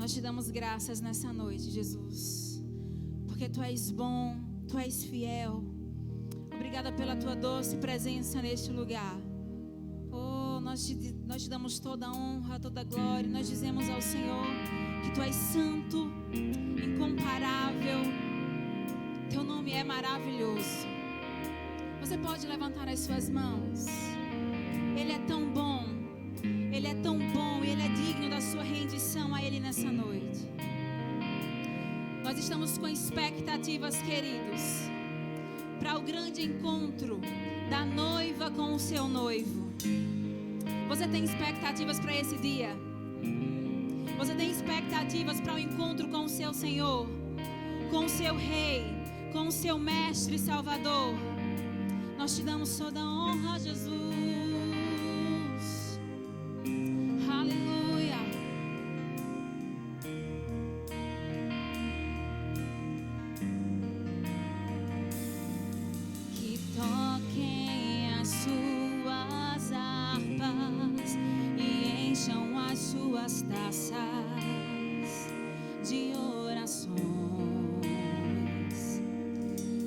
Nós te damos graças nessa noite, Jesus, porque Tu és bom, Tu és fiel. Obrigada pela Tua doce presença neste lugar. Oh, nós te damos toda a honra, toda a glória. Nós dizemos ao Senhor que Tu és santo, incomparável. Teu nome é maravilhoso. Você pode levantar as suas mãos. Ele é tão bom. Ele é tão bom e Ele é digno da sua rendição a Ele nessa noite. Nós estamos com expectativas, queridos, para o grande encontro da noiva com o seu noivo. Você tem expectativas para esse dia? Você tem expectativas para o encontro com o seu Senhor, com o seu Rei, com o seu Mestre e Salvador? Nós te damos toda a honra, Jesus. Aleluia. Que toquem as suas harpas e encham as suas taças de orações.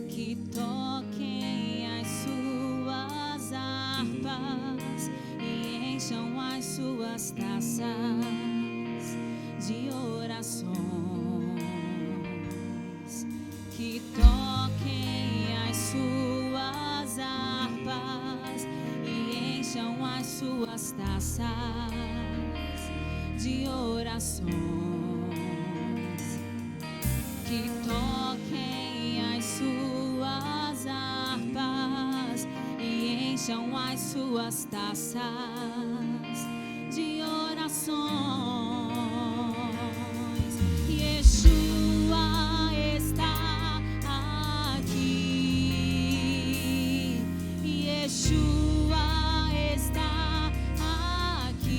Que toquem as suas harpas e encham as suas taças de orações. Que toquem as suas harpas e encham as suas taças de orações. Que toquem as suas harpas e encham as suas taças de orações. Yeshua está aqui. Yeshua está aqui.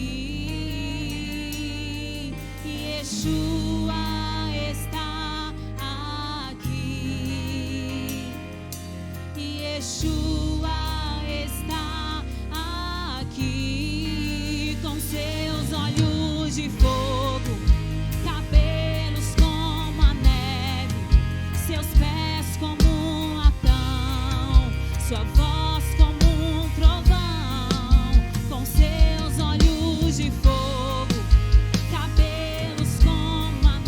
Yeshua está aqui. Yeshua está aqui, com seus olhos de fogo, cabelos como a neve, seus pés como um latão, sua voz como um trovão. Com seus olhos de fogo, cabelos como a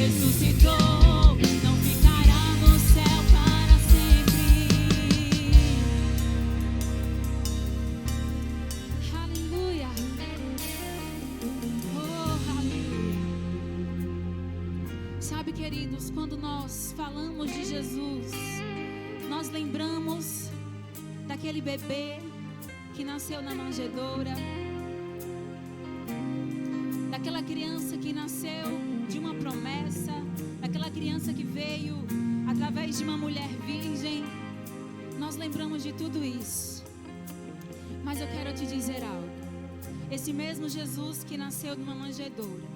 ressuscitou, não ficará no céu para sempre. Aleluia. Oh, aleluia. Sabe, queridos, quando nós falamos de Jesus, nós lembramos daquele bebê que nasceu na manjedoura, daquela criança que nasceu de uma promessa, daquela criança que veio através de uma mulher virgem. Nós lembramos de tudo isso. Mas eu quero te dizer algo. Esse mesmo Jesus que nasceu de uma manjedoura,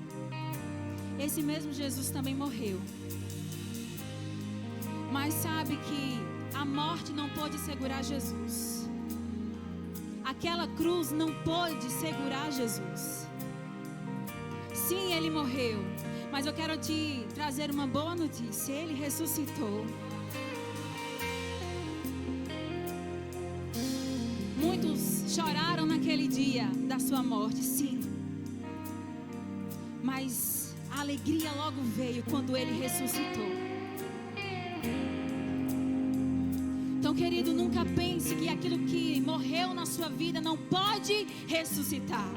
esse mesmo Jesus também morreu. Mas sabe que a morte não pôde segurar Jesus. Aquela cruz não pôde segurar Jesus. Sim, ele morreu, mas eu quero te trazer uma boa notícia. Ele ressuscitou. Muitos choraram naquele dia da sua morte, sim. Mas a alegria logo veio quando ele ressuscitou. Então, querido, nunca pense que aquilo que morreu na sua vida não pode ressuscitar.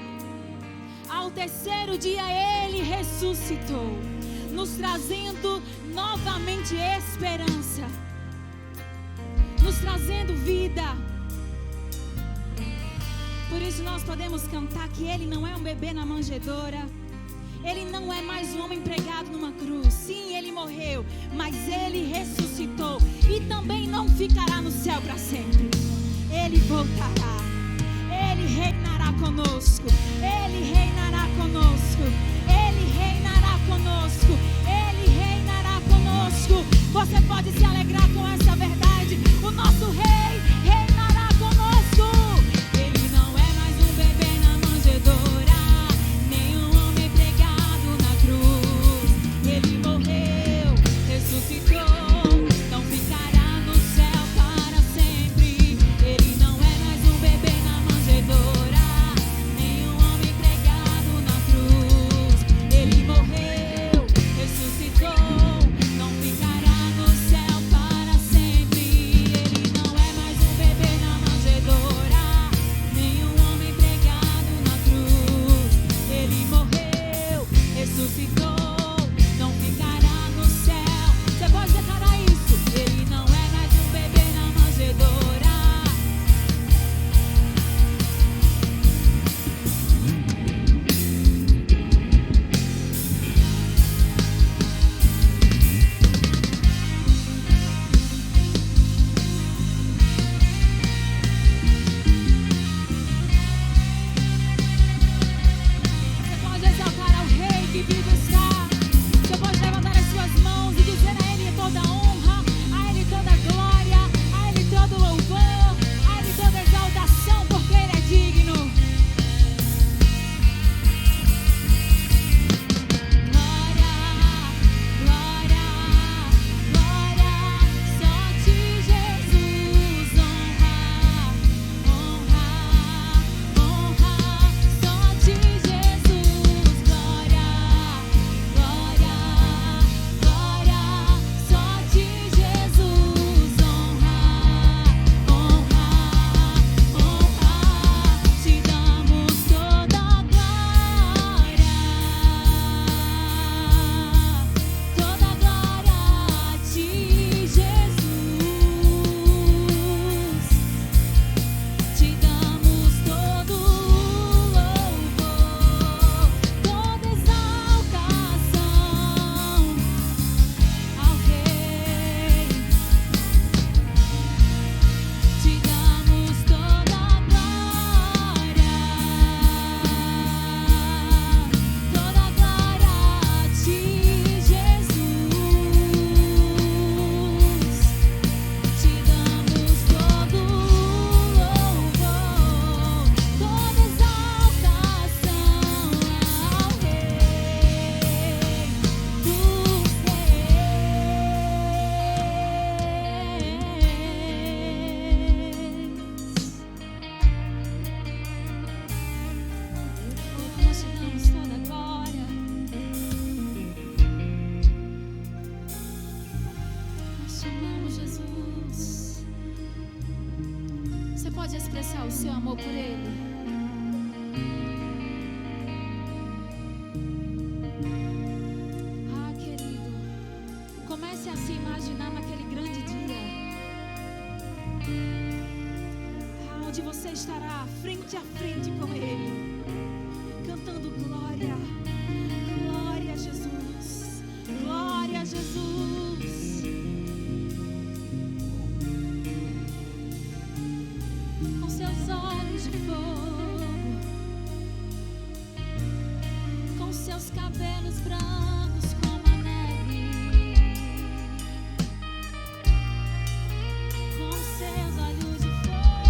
Ao terceiro dia ele ressuscitou, nos trazendo novamente esperança, nos trazendo vida. Por isso nós podemos cantar que ele não é um bebê na manjedoura. Ele não é mais um homem pregado numa cruz. Sim, ele morreu, mas ele ressuscitou e também não ficará no céu para sempre. Ele voltará. Ele reinará conosco. Ele reinará conosco. Ele reinará conosco. Ele reinará conosco. Você pode se alegrar com essa verdade. O nosso rei reinará conosco. Ele não é mais um bebê na manjedoura, nem um homem pregado na cruz. Ele morreu, ressuscitou, não ficará no céu para sempre. Ele não é mais um bebê na manjedoura, nem um homem pregado na cruz. Ele morreu, expressar o seu amor por Ele. Ah, querido, comece a se imaginar naquele grande dia, onde você estará frente a frente com Ele, cantando glória, glória a Jesus, glória a Jesus. Com seus olhos de fogo, com seus cabelos brancos como a neve, com seus olhos de fogo.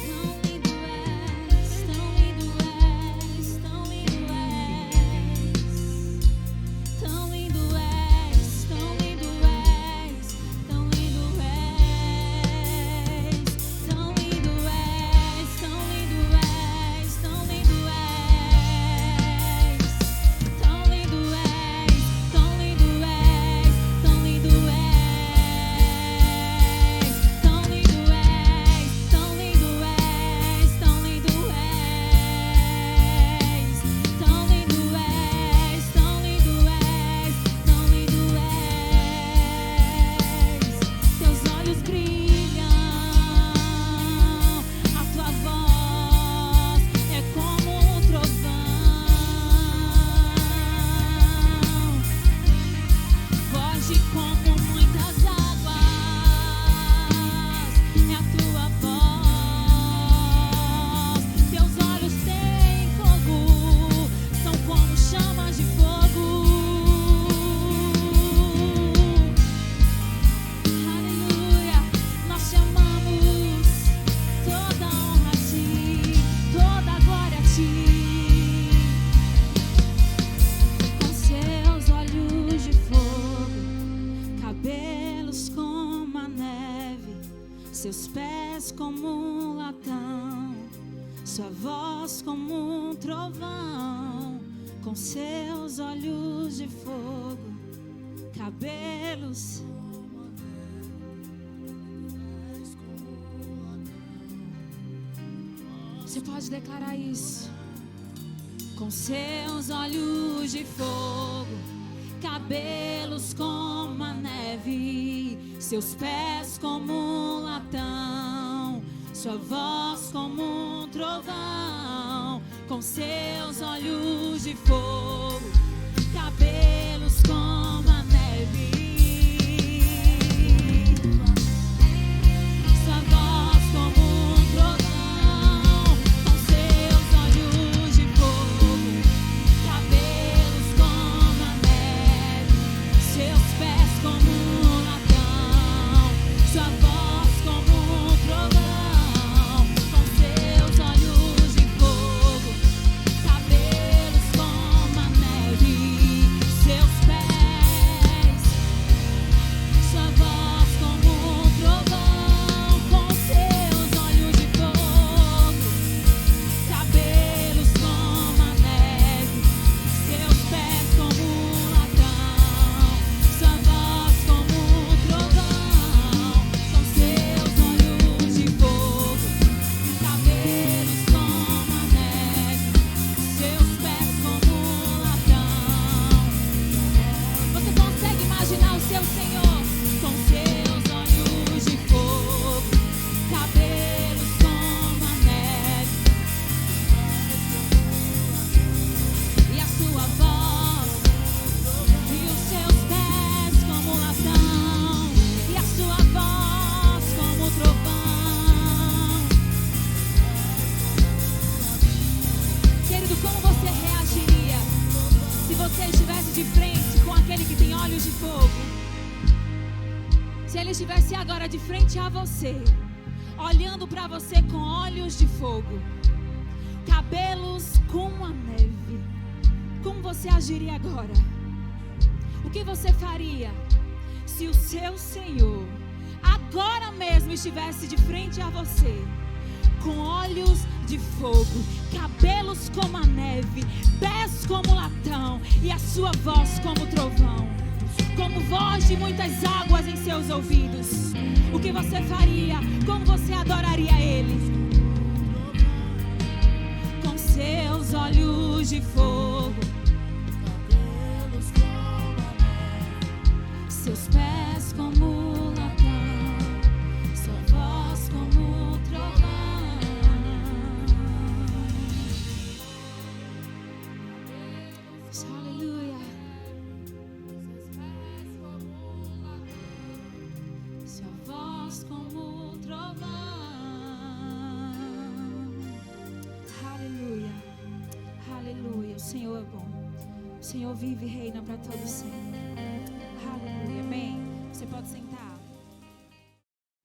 Tão lindo és, tão lindo és, tão lindo és. Tão lindo és, tão lindo és, tão lindo és. Tão lindo és, tão lindo és, tão lindo és. Tão lindo és, tão lindo és, tão lindo és. Tão lindo és, tão lindo és, tão lindo és. Tão lindo és, tão lindo és, tão lindo és. Teus olhos brilham, a tua voz é como um trovão, foge como muitas águas, é a tua voz. Teus olhos têm fogo, são como chamas de fogo. Aleluia, nós te amamos, toda honra a ti, toda glória a ti. Com seus olhos de fogo, cabelos como a neve, seus pés como um latão, sua voz como um trovão. Com seus olhos de fogo, cabelos. Você pode declarar isso. Com seus olhos de fogo, cabelos como a neve, seus pés como um latão, sua voz como um trovão. Com seus olhos de fogo, cabelos como a neve, sua voz como um trovão. Com seus olhos de fogo, cabelos como a neve, seus pés como um latão, sua voz como um trovão. Com seus olhos de fogo, cabelos como a neve, seus pés, sua voz como um trovão. Com seus olhos de fogo, cabelos como a neve, seus pés como um latão, sua voz como um trovão. Com seus olhos de fogo, cabelos como a neve, seus pés como um latão. Você consegue imaginar o seu Senhor com seus olhos de fogo, cabelos como a neve, e a sua voz, e os seus pés como um latão, e a sua voz como um trovão. Querido, como você reagiria se você estivesse de frente com aquele que tem olhos de fogo? Se ele estivesse agora de frente a você, olhando para você com olhos de fogo, cabelos como a neve, como você agiria agora? O que você faria se o seu Senhor agora mesmo estivesse de frente a você, com olhos de fogo, cabelos como a neve, pés como latão e a sua voz como trovão? Como como voz de muitas águas em seus ouvidos. O que você faria? Como você adoraria Ele? Com seus olhos de fogo, seus pés como latão, sua voz como trovão. Aleluia. Sua voz como trovão. Aleluia. Aleluia. O Senhor é bom. O Senhor vive e reina para todo sempre. Aleluia. Amém. Você pode sentar.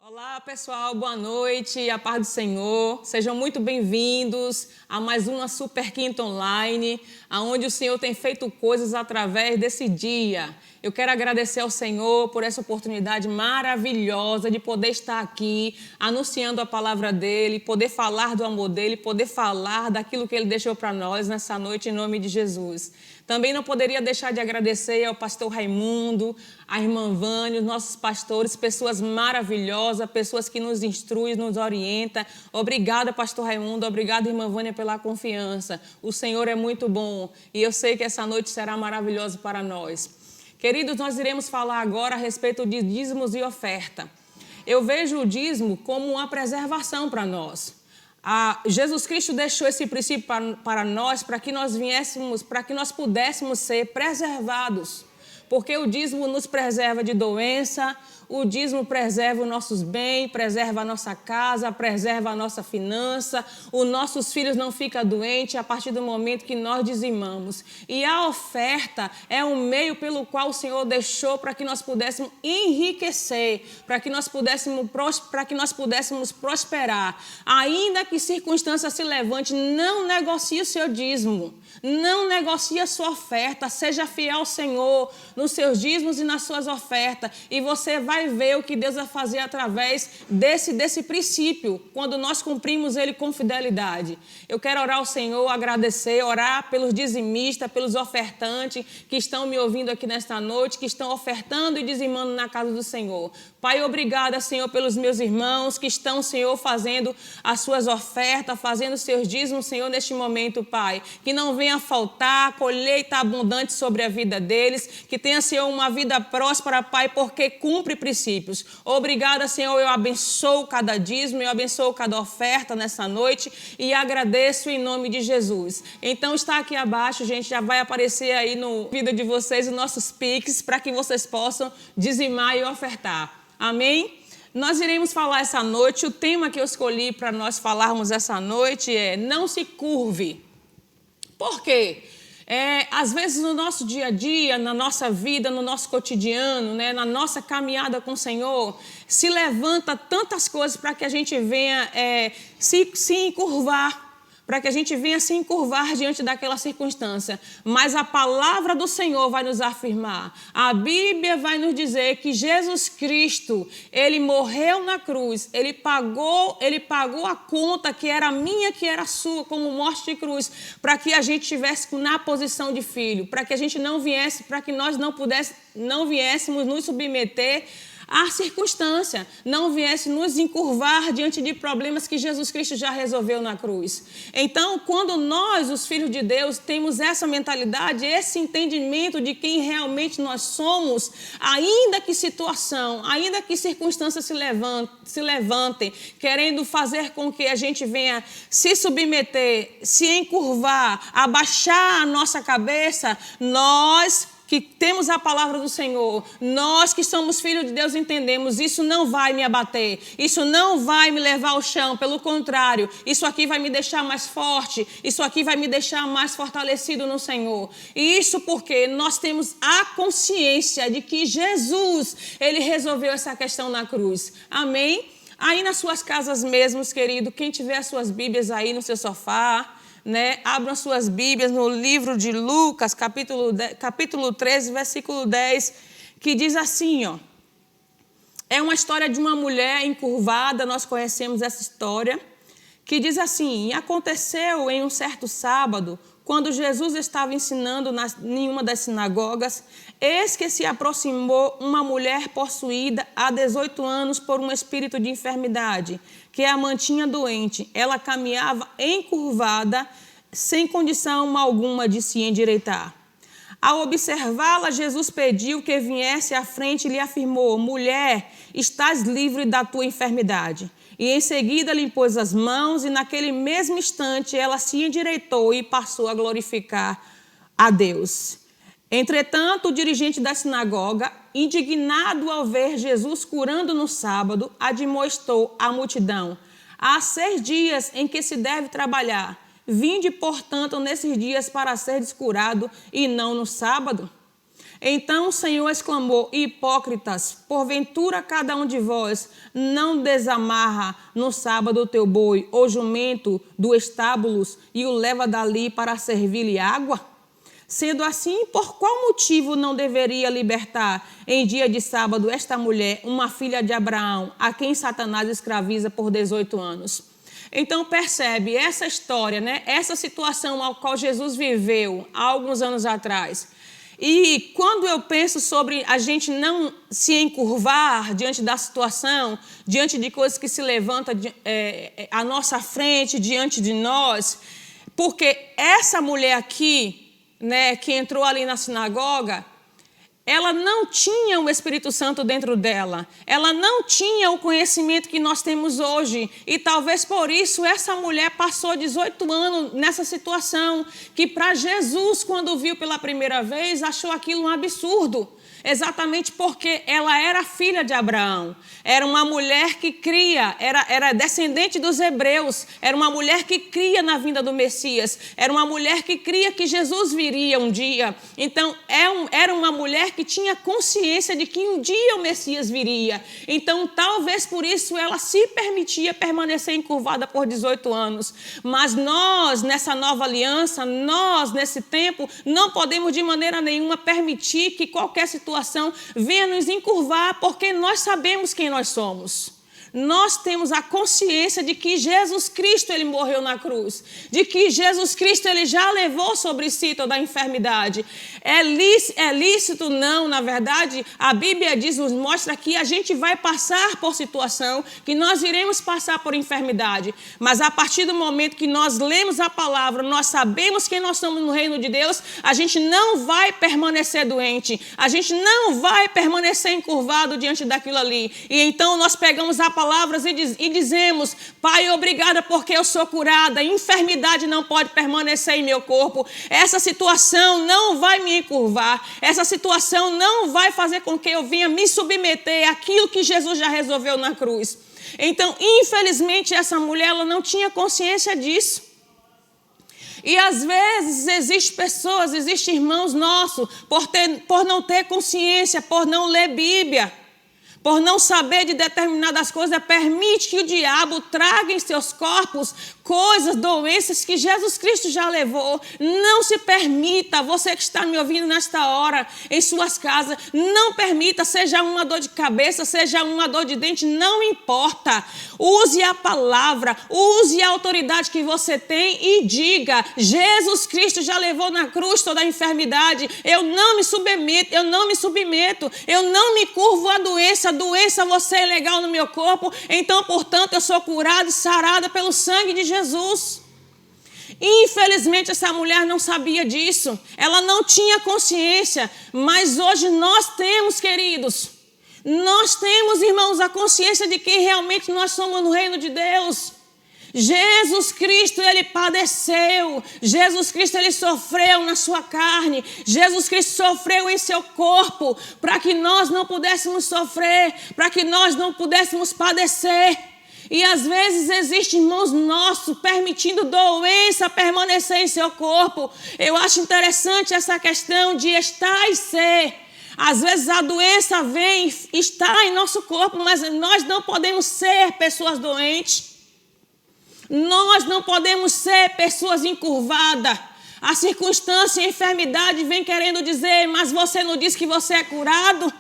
Olá pessoal, boa noite, a paz do Senhor, sejam muito bem-vindos a mais uma Super Quinta Online, onde o Senhor tem feito coisas através desse dia. Eu quero agradecer ao Senhor por essa oportunidade maravilhosa de poder estar aqui anunciando a palavra dEle, poder falar do amor dEle, poder falar daquilo que Ele deixou para nós nessa noite em nome de Jesus. Também não poderia deixar de agradecer ao pastor Raimundo, à irmã Vânia, os nossos pastores, pessoas maravilhosas, pessoas que nos instruem, nos orientam. Obrigada, pastor Raimundo, obrigada, irmã Vânia, pela confiança. O Senhor é muito bom e eu sei que essa noite será maravilhosa para nós. Queridos, nós iremos falar agora a respeito de dízimos e oferta. Eu vejo o dízimo como uma preservação para nós. Jesus Cristo deixou esse princípio para nós, para que nós pudéssemos ser preservados. Porque o dízimo nos preserva de doença, o dízimo preserva os nossos bens, preserva a nossa casa, preserva a nossa finança, os nossos filhos não ficam doentes a partir do momento que nós dizimamos. E a oferta é um meio pelo qual o Senhor deixou para que nós pudéssemos enriquecer, para que nós pudéssemos prosperar. Ainda que circunstância se levante, não negocie o seu dízimo, não negocie a sua oferta, seja fiel ao Senhor nos seus dízimos e nas suas ofertas, e você vai ver o que Deus vai fazer através desse princípio, quando nós cumprimos ele com fidelidade. Eu quero orar ao Senhor, agradecer, orar pelos dizimistas, pelos ofertantes que estão me ouvindo aqui nesta noite, que estão ofertando e dizimando na casa do Senhor. Pai, obrigada, Senhor, pelos meus irmãos que estão, Senhor, fazendo as suas ofertas, fazendo os seus dízimos, Senhor, neste momento, Pai. Que não venha faltar colheita abundante sobre a vida deles, que tenha, Senhor, uma vida próspera, Pai, porque cumpre princípios. Obrigada, Senhor, eu abençoo cada dízimo, eu abençoo cada oferta nessa noite e agradeço em nome de Jesus. Então está aqui abaixo, gente, já vai aparecer aí no vídeo de vocês os nossos Pix para que vocês possam dizimar e ofertar. Amém? Nós iremos falar essa noite, o tema que eu escolhi para nós falarmos essa noite é não se curve. Por quê? Às vezes no nosso dia a dia, na nossa vida, no nosso cotidiano, né, na nossa caminhada com o Senhor, se levanta tantas coisas para que a gente venha se encurvar, para que a gente venha se encurvar diante daquela circunstância. Mas a palavra do Senhor vai nos afirmar. A Bíblia vai nos dizer que Jesus Cristo, Ele morreu na cruz, Ele pagou a conta que era minha, que era sua, como morte de cruz, para que a gente estivesse na posição de filho, para que a gente não viesse, para que nós não viéssemos nos submeter a circunstância, não viesse nos encurvar diante de problemas que Jesus Cristo já resolveu na cruz. Então, quando nós, os filhos de Deus, temos essa mentalidade, esse entendimento de quem realmente nós somos, ainda que situação, ainda que circunstâncias se levantem, querendo fazer com que a gente venha se submeter, se encurvar, abaixar a nossa cabeça, nós que temos a palavra do Senhor, nós que somos filhos de Deus entendemos, isso não vai me abater, isso não vai me levar ao chão, pelo contrário, isso aqui vai me deixar mais forte, isso aqui vai me deixar mais fortalecido no Senhor. E isso porque nós temos a consciência de que Jesus, Ele resolveu essa questão na cruz. Amém? Aí nas suas casas mesmos, querido, quem tiver as suas Bíblias aí no seu sofá, né? Abram suas Bíblias no livro de Lucas, capítulo 13, versículo 10, que diz assim, ó. É uma história de uma mulher encurvada, nós conhecemos essa história, que diz assim: e aconteceu em um certo sábado, quando Jesus estava ensinando em uma das sinagogas, eis que se aproximou uma mulher possuída há 18 anos por um espírito de enfermidade, que a mantinha doente. Ela caminhava encurvada, sem condição alguma de se endireitar. Ao observá-la, Jesus pediu que viesse à frente e lhe afirmou: mulher, estás livre da tua enfermidade. E em seguida lhe impôs as mãos e naquele mesmo instante ela se endireitou e passou a glorificar a Deus. Entretanto, o dirigente da sinagoga, indignado ao ver Jesus curando no sábado, admoestou a multidão: há 6 dias em que se deve trabalhar. Vinde, portanto, nesses dias para seres curado e não no sábado. Então o Senhor exclamou: hipócritas, porventura cada um de vós não desamarra no sábado o teu boi ou jumento do estábulo e o leva dali para servir-lhe água? Sendo assim, por qual motivo não deveria libertar em dia de sábado esta mulher, uma filha de Abraão, a quem Satanás escraviza por 18 anos? Então percebe essa história, né? Essa situação ao qual Jesus viveu há alguns anos atrás. E quando eu penso sobre a gente não se encurvar diante da situação, diante de coisas que se levantam à nossa frente, diante de nós, porque essa mulher aqui, né, que entrou ali na sinagoga, ela não tinha o Espírito Santo dentro dela. Ela não tinha o conhecimento que nós temos hoje. E talvez por isso essa mulher passou 18 anos nessa situação, que para Jesus, quando viu pela primeira vez, achou aquilo um absurdo. Exatamente porque ela era filha de Abraão. Era uma mulher que cria, era descendente dos hebreus. Era uma mulher que cria na vinda do Messias. Era uma mulher que cria que Jesus viria um dia. Então, era uma mulher que tinha consciência de que um dia o Messias viria. Então, talvez por isso ela se permitia permanecer encurvada por 18 anos. Mas nós, nessa nova aliança, nós, nesse tempo, não podemos de maneira nenhuma permitir que qualquer situação venha nos encurvar, porque nós sabemos quem nós somos. Nós temos a consciência de que Jesus Cristo, ele morreu na cruz, de que Jesus Cristo, ele já levou sobre si toda a enfermidade. É lícito? Não, na verdade, a Bíblia nos mostra que a gente vai passar por situação, que nós iremos passar por enfermidade, mas a partir do momento que nós lemos a palavra, nós sabemos quem nós somos no reino de Deus, a gente não vai permanecer doente, a gente não vai permanecer encurvado diante daquilo ali. E então nós pegamos a palavras e dizemos: Pai, obrigada porque eu sou curada, enfermidade não pode permanecer em meu corpo, essa situação não vai me encurvar, essa situação não vai fazer com que eu venha me submeter àquilo que Jesus já resolveu na cruz. Então, infelizmente, essa mulher ela não tinha consciência disso. E às vezes existem irmãos nossos, por não ter consciência, por não ler Bíblia, por não saber de determinadas coisas, permite que o diabo traga em seus corpos coisas, doenças que Jesus Cristo já levou. Não se permita, você que está me ouvindo nesta hora, em suas casas, não permita, seja uma dor de cabeça, seja uma dor de dente, não importa. Use a palavra, use a autoridade que você tem e diga: Jesus Cristo já levou na cruz toda a enfermidade, eu não me submeto, eu não me curvo à doença, você é legal no meu corpo, então, portanto, eu sou curada e sarada pelo sangue de Jesus. Infelizmente, essa mulher não sabia disso, ela não tinha consciência, mas hoje nós temos, queridos, nós temos, irmãos, a consciência de que realmente nós somos no reino de Deus. Jesus Cristo, ele padeceu, Jesus Cristo, ele sofreu na sua carne, Jesus Cristo sofreu em seu corpo, para que nós não pudéssemos sofrer, para que nós não pudéssemos padecer. E às vezes existem irmãos nossos permitindo doença permanecer em seu corpo. Eu acho interessante essa questão de estar e ser. Às vezes a doença vem, está em nosso corpo, mas nós não podemos ser pessoas doentes. Nós não podemos ser pessoas encurvadas. A circunstância e a enfermidade vem querendo dizer: mas você não disse que você é curado?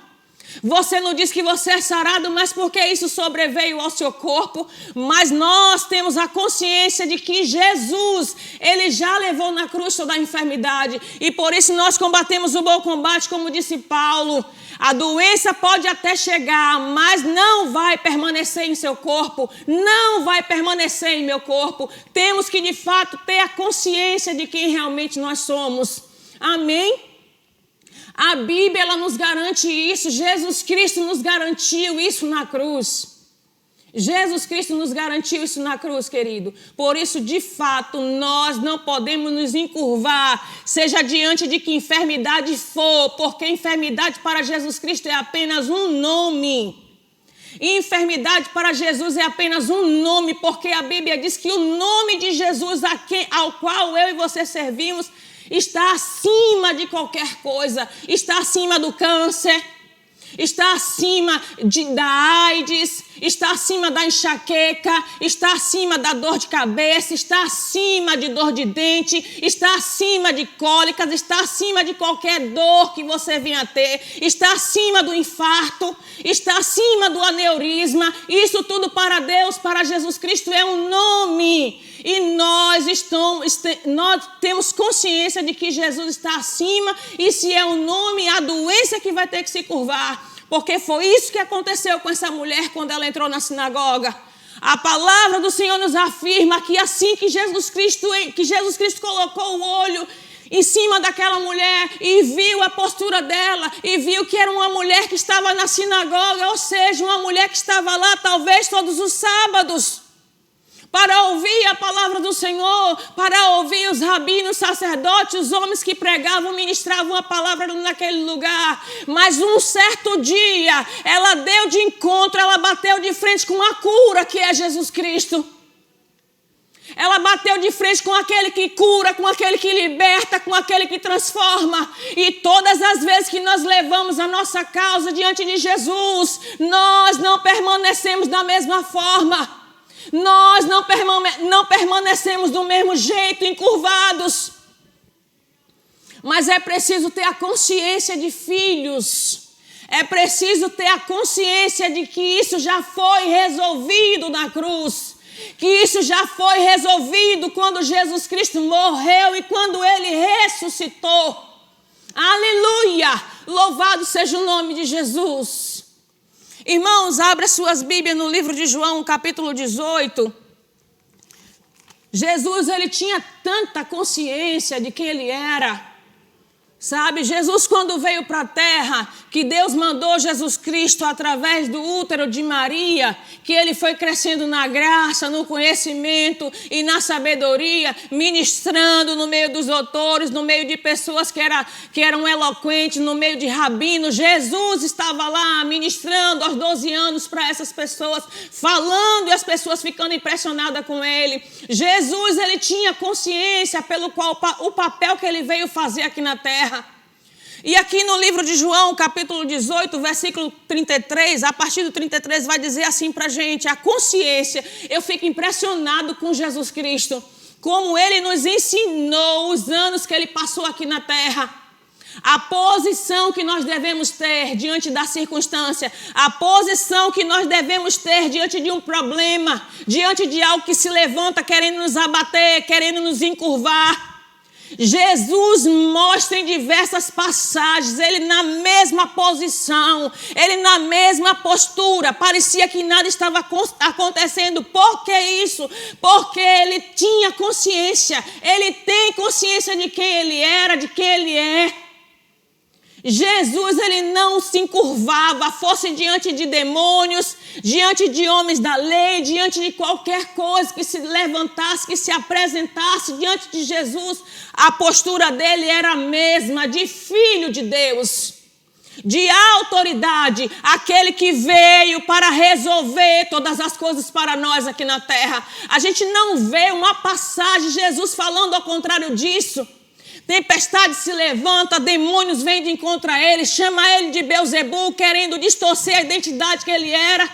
Você não diz que você é sarado, mas porque isso sobreveio ao seu corpo. Mas nós temos a consciência de que Jesus, ele já levou na cruz toda a enfermidade. E por isso nós combatemos o bom combate, como disse Paulo. A doença pode até chegar, mas não vai permanecer em seu corpo. Não vai permanecer em meu corpo. Temos que, de fato, ter a consciência de quem realmente nós somos. Amém? A Bíblia, ela nos garante isso. Jesus Cristo nos garantiu isso na cruz. Jesus Cristo nos garantiu isso na cruz, querido. Por isso, de fato, nós não podemos nos encurvar, seja diante de que enfermidade for, porque enfermidade para Jesus Cristo é apenas um nome. Enfermidade para Jesus é apenas um nome, porque a Bíblia diz que o nome de Jesus, ao qual eu e você servimos, está acima de qualquer coisa, está acima do câncer, está acima da AIDS, está acima da enxaqueca, está acima da dor de cabeça, está acima de dor de dente, está acima de cólicas, está acima de qualquer dor que você venha a ter, está acima do infarto, está acima do aneurisma. Isso tudo para Deus, para Jesus Cristo é um nome. E nós temos consciência de que Jesus está acima, e se é um nome, a doença que vai ter que se curvar. Porque foi isso que aconteceu com essa mulher quando ela entrou na sinagoga. A palavra do Senhor nos afirma que assim que Jesus Cristo colocou o olho em cima daquela mulher e viu a postura dela e viu que era uma mulher que estava na sinagoga, ou seja, uma mulher que estava lá talvez todos os sábados, para ouvir a palavra do Senhor, para ouvir os rabinos, sacerdotes, os homens que pregavam, ministravam a palavra naquele lugar. Mas um certo dia, ela deu de encontro, ela bateu de frente com a cura que é Jesus Cristo. Ela bateu de frente com aquele que cura, com aquele que liberta, com aquele que transforma. E todas as vezes que nós levamos a nossa causa diante de Jesus, nós não permanecemos da mesma forma. Nós não permanecemos do mesmo jeito, encurvados. Mas é preciso ter a consciência de filhos. É preciso ter a consciência de que isso já foi resolvido na cruz. Que isso já foi resolvido quando Jesus Cristo morreu e quando Ele ressuscitou. Aleluia! Louvado seja o nome de Jesus. Irmãos, abra suas Bíblias no livro de João, capítulo 18. Jesus, ele tinha tanta consciência de quem ele era. Sabe, Jesus quando veio para a terra, que Deus mandou Jesus Cristo através do útero de Maria, que ele foi crescendo na graça, no conhecimento e na sabedoria, ministrando no meio dos doutores, no meio de pessoas que eram eloquentes, no meio de rabinos. Jesus estava lá ministrando aos 12 anos para essas pessoas, falando e as pessoas ficando impressionadas com ele. Jesus, ele tinha consciência pelo qual o papel que ele veio fazer aqui na terra. E aqui no livro de João, capítulo 18, versículo 33, a partir do 33 vai dizer assim para a gente, a consciência. Eu fico impressionado com Jesus Cristo, como ele nos ensinou os anos que ele passou aqui na terra. A posição que nós devemos ter diante da circunstância, a posição que nós devemos ter diante de um problema, diante de algo que se levanta querendo nos abater, querendo nos encurvar. Jesus mostra em diversas passagens, ele na mesma posição, ele na mesma postura, parecia que nada estava acontecendo. Por que isso? Porque ele tinha consciência, ele tem consciência de quem ele era, de quem ele é. Jesus, ele não se encurvava, fosse diante de demônios, diante de homens da lei, diante de qualquer coisa que se levantasse, que se apresentasse diante de Jesus. A postura dele era a mesma, de filho de Deus, de autoridade, aquele que veio para resolver todas as coisas para nós aqui na terra. A gente não vê uma passagem de Jesus falando ao contrário disso. Tempestade se levanta, demônios vêm de encontro a ele, chama ele de Beelzebul, querendo distorcer a identidade que ele era.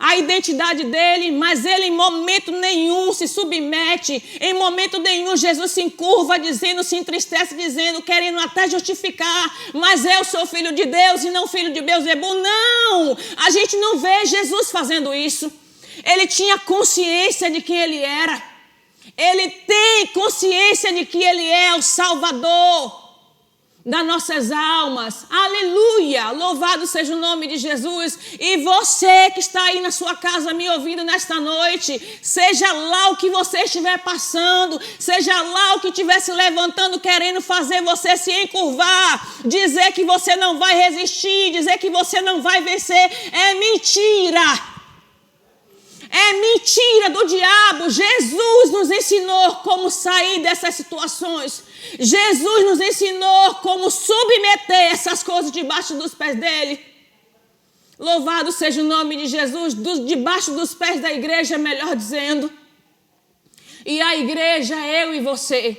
a identidade dele, mas ele em momento nenhum se submete, em momento nenhum Jesus se encurva dizendo, se entristece dizendo, querendo até justificar, mas eu sou filho de Deus e não filho de Beelzebu. Não, a gente não vê Jesus fazendo isso. Ele tinha consciência de quem ele era, ele tem consciência de que ele é o Salvador das nossas almas. Aleluia! Louvado seja o nome de Jesus. E você que está aí na sua casa me ouvindo nesta noite, seja lá o que você estiver passando, seja lá o que estiver se levantando, querendo fazer você se encurvar, dizer que você não vai resistir, dizer que você não vai vencer, é mentira. É mentira do diabo. Jesus nos ensinou como sair dessas situações. Jesus nos ensinou como submeter essas coisas debaixo dos pés dele. Louvado seja o nome de Jesus, debaixo dos pés da igreja, melhor dizendo. E a igreja é eu e você.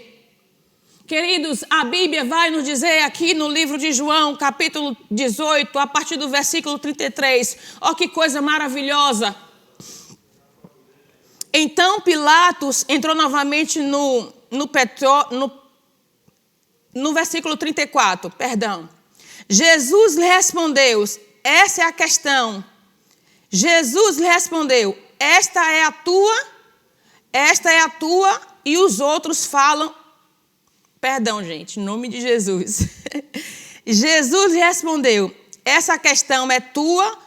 Queridos, a Bíblia vai nos dizer aqui no livro de João, capítulo 18, a partir do versículo 33. Ó, que coisa maravilhosa. Então Pilatos entrou novamente no versículo 34, perdão. Jesus lhe respondeu, essa é a questão. Jesus lhe respondeu, esta é a tua, e os outros falam. Perdão, gente, em nome de Jesus. Jesus lhe respondeu, essa questão é tua,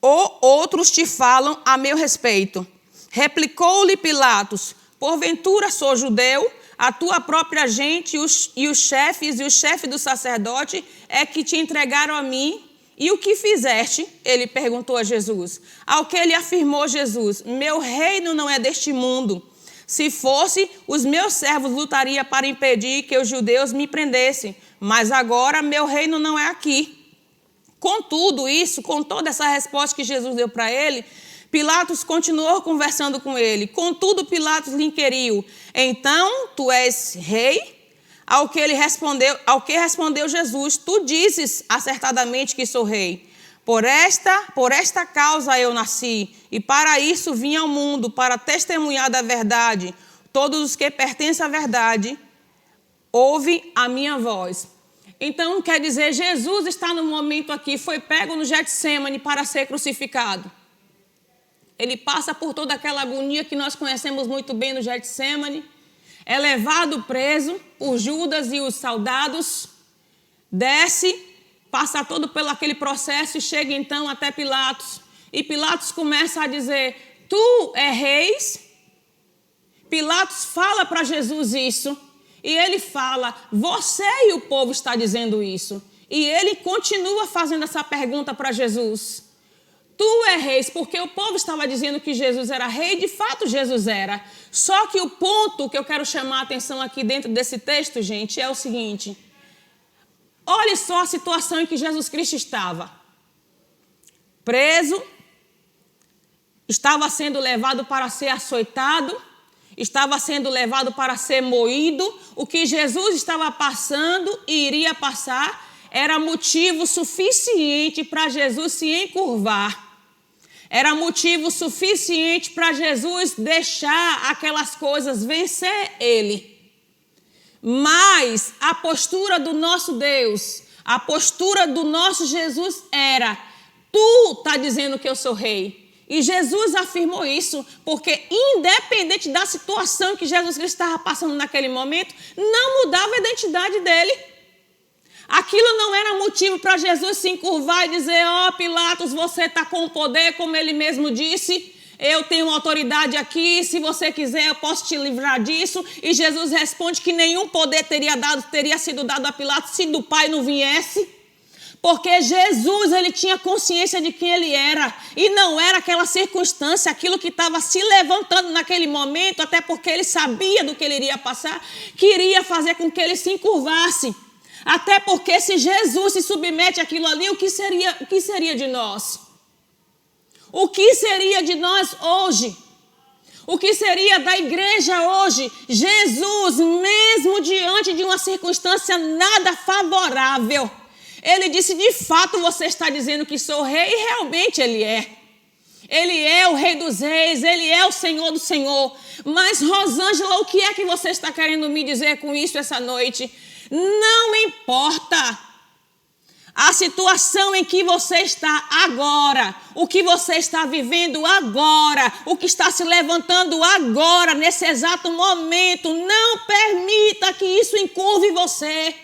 ou outros te falam a meu respeito. Replicou-lhe Pilatos, porventura sou judeu, a tua própria gente e os chefes do sacerdote é que te entregaram a mim. E o que fizeste? Ele perguntou a Jesus. Ao que ele afirmou Jesus, meu reino não é deste mundo. Se fosse, os meus servos lutariam para impedir que os judeus me prendessem. Mas agora meu reino não é aqui. Com tudo isso, com toda essa resposta que Jesus deu para ele, Pilatos continuou conversando com ele. Contudo, Pilatos lhe inquiriu, então tu és rei? Ao que respondeu Jesus, tu dizes acertadamente que sou rei. Por esta causa eu nasci, e para isso vim ao mundo, para testemunhar da verdade. Todos os que pertencem à verdade, ouvem a minha voz. Então, quer dizer, Jesus está no momento aqui, foi pego no Getsêmani para ser crucificado. Ele passa por toda aquela agonia que nós conhecemos muito bem no Getsêmani. É levado preso por Judas e os soldados. Desce, passa todo pelo aquele processo e chega então até Pilatos. E Pilatos começa a dizer, tu és reis? Pilatos fala para Jesus isso. E ele fala, você e o povo está dizendo isso. E ele continua fazendo essa pergunta para Jesus. Tu és rei, porque o povo estava dizendo que Jesus era rei, de fato Jesus era. Só que o ponto que eu quero chamar a atenção aqui dentro desse texto, gente, é o seguinte. Olhe só a situação em que Jesus Cristo estava. Preso, estava sendo levado para ser açoitado, estava sendo levado para ser moído. O que Jesus estava passando e iria passar era motivo suficiente para Jesus se encurvar. Era motivo suficiente para Jesus deixar aquelas coisas vencer ele. Mas a postura do nosso Deus, a postura do nosso Jesus era, tu está dizendo que eu sou rei. E Jesus afirmou isso, porque independente da situação que Jesus Cristo estava passando naquele momento, não mudava a identidade dele. Aquilo não era motivo para Jesus se encurvar e dizer, ó Pilatos, você está com o poder, como ele mesmo disse, eu tenho autoridade aqui, se você quiser eu posso te livrar disso. E Jesus responde que nenhum poder teria sido dado a Pilatos se do Pai não viesse. Porque Jesus, ele tinha consciência de quem ele era. E não era aquela circunstância, aquilo que estava se levantando naquele momento, até porque ele sabia do que ele iria passar, que iria fazer com que ele se encurvasse. Até porque se Jesus se submete àquilo ali, o que seria de nós? O que seria de nós hoje? O que seria da igreja hoje? Jesus, mesmo diante de uma circunstância nada favorável, ele disse, de fato você está dizendo que sou rei, e realmente ele é. Ele é o Rei dos Reis, Ele é o Senhor do Senhor. Mas, Rosângela, o que é que você está querendo me dizer com isso essa noite? Não importa a situação em que você está agora, o que você está vivendo agora, o que está se levantando agora, nesse exato momento, não permita que isso encurve você.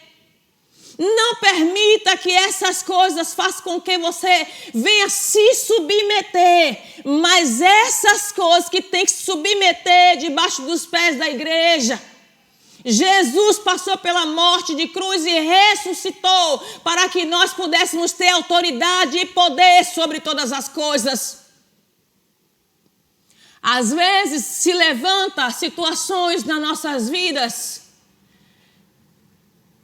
Não permita que essas coisas façam com que você venha se submeter. Mas essas coisas que tem que se submeter debaixo dos pés da igreja. Jesus passou pela morte de cruz e ressuscitou para que nós pudéssemos ter autoridade e poder sobre todas as coisas. Às vezes se levanta situações nas nossas vidas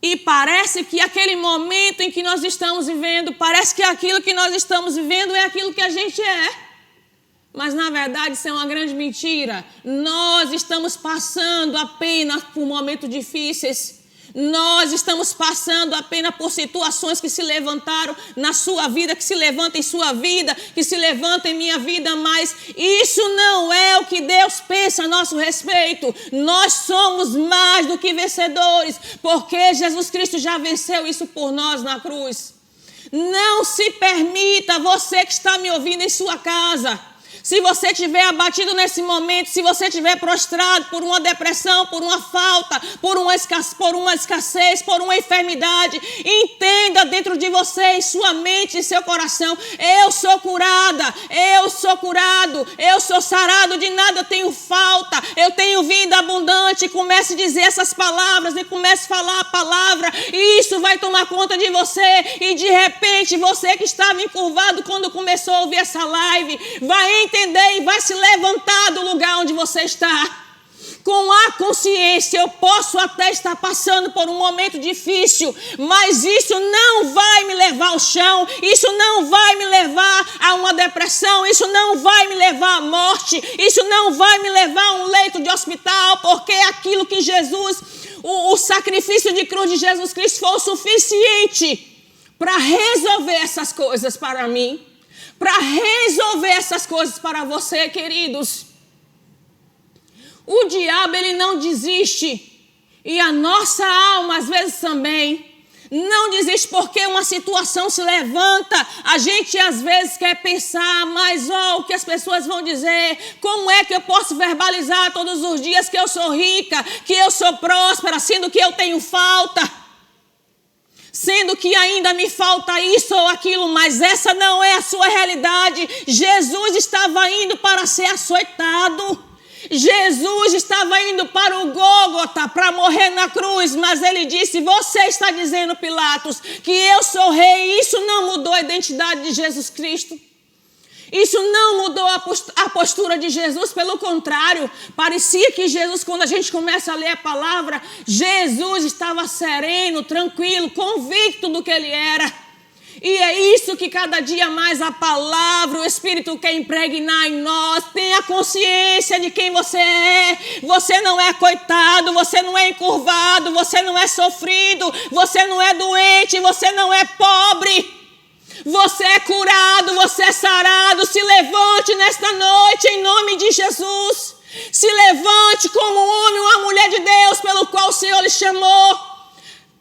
e parece que aquele momento em que nós estamos vivendo, parece que aquilo que nós estamos vivendo é aquilo que a gente é. Mas, na verdade, isso é uma grande mentira. Nós estamos passando apenas por momentos difíceis. Nós estamos passando apenas por situações que se levantaram na sua vida, que se levantam em sua vida, que se levantam em minha vida, mas isso não é o que Deus pensa a nosso respeito. Nós somos mais do que vencedores, porque Jesus Cristo já venceu isso por nós na cruz. Não se permita, você que está me ouvindo em sua casa, se você estiver abatido nesse momento, se você estiver prostrado por uma depressão, por uma falta, por uma escassez, por uma enfermidade, entenda dentro de você, em sua mente, em seu coração, eu sou curada, eu sou curado, eu sou sarado, de nada tenho falta, eu tenho vida abundante. Comece a dizer essas palavras e comece a falar a palavra, e isso vai tomar conta de você, e de repente você que estava encurvado quando começou a ouvir essa live, vai entender e vai se levantar do lugar onde você está. Com a consciência, eu posso até estar passando por um momento difícil, mas isso não vai me levar ao chão, isso não vai me levar a uma depressão, isso não vai me levar à morte, isso não vai me levar a um leito de hospital, porque aquilo que Jesus, o sacrifício de cruz de Jesus Cristo foi o suficiente para resolver essas coisas para mim. Para resolver essas coisas para você, queridos. O diabo, ele não desiste. E a nossa alma, às vezes também, não desiste porque uma situação se levanta. A gente, às vezes, quer pensar, mas o que as pessoas vão dizer? Como é que eu posso verbalizar todos os dias que eu sou rica, que eu sou próspera, sendo que eu tenho falta? Sendo que ainda me falta isso ou aquilo, mas essa não é a sua realidade. Jesus estava indo para ser açoitado. Jesus estava indo para o Gólgota para morrer na cruz, mas ele disse: você está dizendo, Pilatos, que eu sou rei. Isso não mudou a identidade de Jesus Cristo. Isso não mudou a postura de Jesus, pelo contrário, parecia que Jesus, quando a gente começa a ler a palavra, Jesus estava sereno, tranquilo, convicto do que ele era. E é isso que cada dia mais a palavra, o Espírito quer impregnar em nós. Tenha consciência de quem você é. Você não é coitado, você não é encurvado, você não é sofrido, você não é doente, você não é pobre. Você é curado, você é sarado. Se levante nesta noite em nome de Jesus. Se levante como um homem ou uma mulher de Deus pelo qual o Senhor lhe chamou.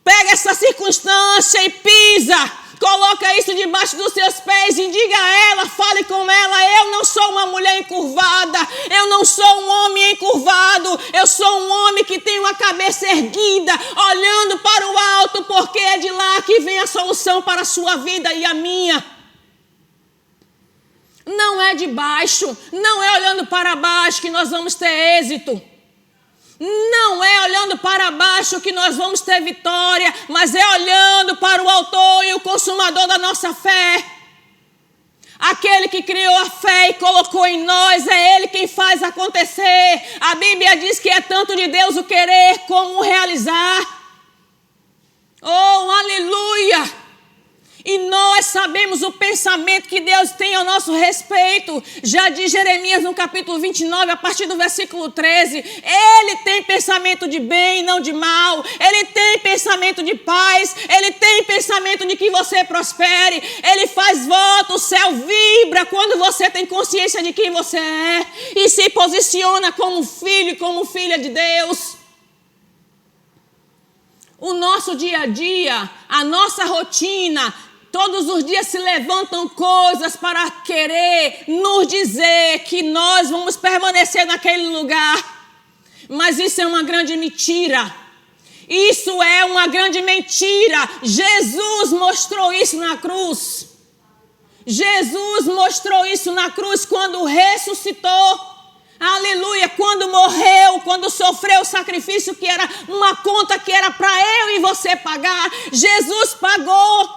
Pega essa circunstância e pisa. Coloca isso debaixo dos seus pés e diga a ela, fale com ela: eu não sou uma mulher encurvada, eu não sou um homem encurvado, eu sou um homem que tem uma cabeça erguida, olhando para o alto, porque é de lá que vem a solução para a sua vida e a minha. Não é de baixo, não é olhando para baixo que nós vamos ter êxito. Não é olhando para baixo que nós vamos ter vitória, mas é olhando para o autor e o consumador da nossa fé. Aquele que criou a fé e colocou em nós, é Ele quem faz acontecer. A Bíblia diz que é tanto de Deus o querer como o realizar. Oh, aleluia! E nós sabemos o pensamento que Deus tem ao nosso respeito. Já diz Jeremias no capítulo 29, a partir do versículo 13. Ele tem pensamento de bem e não de mal. Ele tem pensamento pensamento de paz, Ele tem pensamento de que você prospere, Ele faz voto, o céu vibra quando você tem consciência de quem você é e se posiciona como filho e como filha de Deus. O nosso dia a dia, a nossa rotina, todos os dias se levantam coisas para querer nos dizer que nós vamos permanecer naquele lugar. Mas isso é uma grande mentira. Isso é uma grande mentira. Jesus mostrou isso na cruz. Jesus mostrou isso na cruz quando ressuscitou. Aleluia, quando morreu, quando sofreu o sacrifício que era uma conta que era para eu e você pagar. Jesus pagou.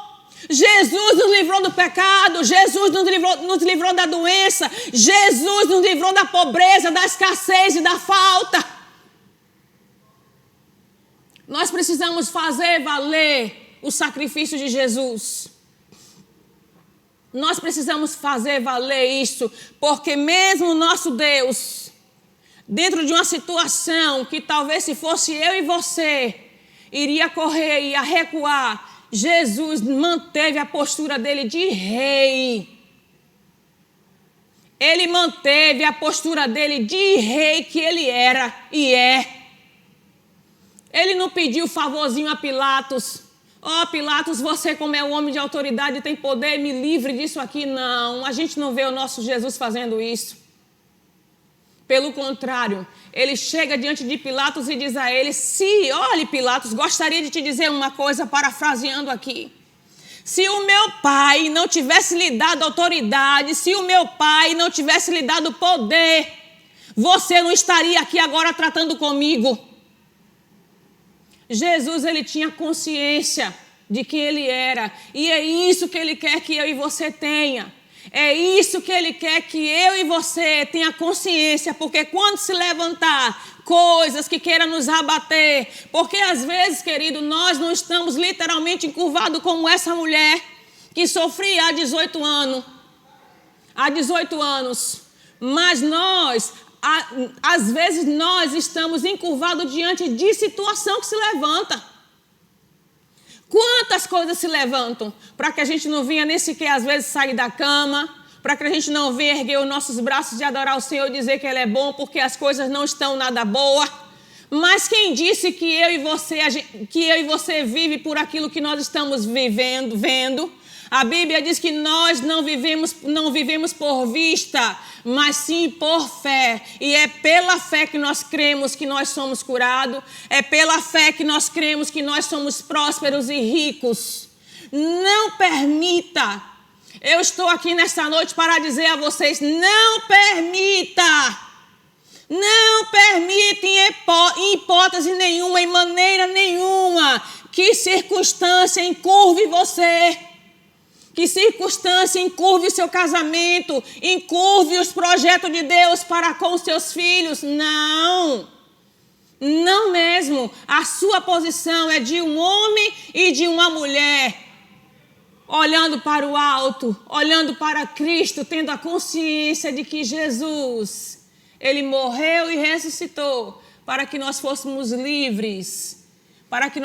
Jesus nos livrou do pecado. Jesus nos livrou da doença. Jesus nos livrou da pobreza, da escassez e da falta. Nós precisamos fazer valer o sacrifício de Jesus. Nós precisamos fazer valer isso, porque mesmo o nosso Deus, dentro de uma situação que talvez se fosse eu e você, iria correr e ia recuar, Jesus manteve a postura dele de rei. Ele manteve a postura dele de rei que ele era e é. Ele não pediu favorzinho a Pilatos. Pilatos, você como é um homem de autoridade, tem poder, me livre disso aqui. Não, a gente não vê o nosso Jesus fazendo isso. Pelo contrário, ele chega diante de Pilatos e diz a ele, olhe Pilatos, gostaria de te dizer uma coisa, parafraseando aqui. Se o meu pai não tivesse lhe dado autoridade, se o meu pai não tivesse lhe dado poder, você não estaria aqui agora tratando comigo. Jesus, ele tinha consciência de quem ele era. E é isso que ele quer que eu e você tenha. É isso que ele quer que eu e você tenha consciência. Porque quando se levantar coisas que queiram nos abater, porque às vezes, querido, nós não estamos literalmente encurvados como essa mulher que sofria há 18 anos. Há 18 anos. Mas às vezes nós estamos encurvados diante de situação que se levanta. Quantas coisas se levantam para que a gente não venha nem sequer às vezes sair da cama, para que a gente não venha erguer os nossos braços e adorar o Senhor e dizer que Ele é bom, porque as coisas não estão nada boas. Mas quem disse que eu e você vive por aquilo que nós estamos vendo? A Bíblia diz que nós não vivemos por vista, mas sim por fé. E é pela fé que nós cremos que nós somos curados. É pela fé que nós cremos que nós somos prósperos e ricos. Não permita. Eu estou aqui nesta noite para dizer a vocês, não permita. Não permita em hipótese nenhuma, em maneira nenhuma, que circunstância encurve você. Que circunstância encurve o seu casamento, encurve os projetos de Deus para com os seus filhos. Não, não mesmo. A sua posição é de um homem e de uma mulher, olhando para o alto, olhando para Cristo, tendo a consciência de que Jesus, Ele morreu e ressuscitou para que nós fôssemos livres. Para que